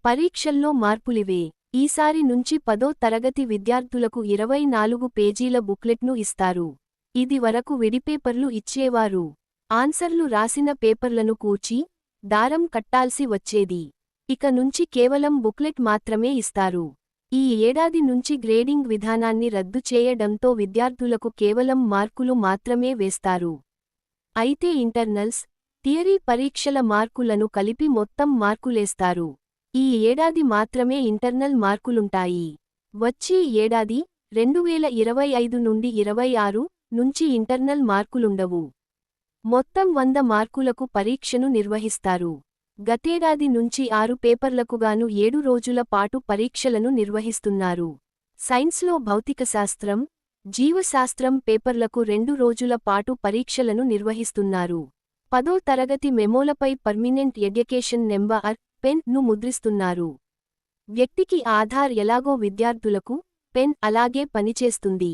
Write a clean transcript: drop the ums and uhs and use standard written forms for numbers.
పరీక్షల్లో మార్పులివే. ఈసారి నుంచి 10వ తరగతి విద్యార్థులకు 24 పేజీల బుక్లెట్ను ఇస్తారు. ఇది వరకు విడిపేపర్లు ఇచ్చేవారు. ఆన్సర్లు రాసిన పేపర్లను కూర్చి, దారం కట్టాల్సి వచ్చేది. ఇక నుంచి కేవలం బుక్లెట్ మాత్రమే ఇస్తారు. ఈ ఏడాది నుంచి గ్రేడింగ్ విధానాన్ని రద్దు చేయడంతో విద్యార్థులకు కేవలం మార్కులు మాత్రమే వేస్తారు. అయితే ఇంటర్నల్స్, థియరీ పరీక్షల మార్కులను కలిపి మొత్తం మార్కులేస్తారు. ఈ ఏడాది మాత్రమే ఇంటర్నల్ మార్కులుంటాయి. వచ్చే ఏడాది 2025 నుండి 26 నుంచి ఇంటర్నల్ మార్కులుండవు. మొత్తం 100 మార్కులకు పరీక్షను నిర్వహిస్తారు. గతేడాది నుంచి 6 పేపర్లకుగాను 7 రోజుల పాటు పరీక్షలను నిర్వహిస్తున్నారు. సైన్స్లో భౌతికశాస్త్రం, జీవశాస్త్రం పేపర్లకు 2 రోజుల పాటు పరీక్షలను నిర్వహిస్తున్నారు. 10వ తరగతి మెమోలపై పర్మినెంట్ ఎడ్యుకేషన్ నెంబర్ పెన్ ను ముద్రిస్తున్నారు. వ్యక్తికి ఆధార్ ఎలాగో విద్యార్థులకు పెన్ అలాగే పనిచేస్తుంది.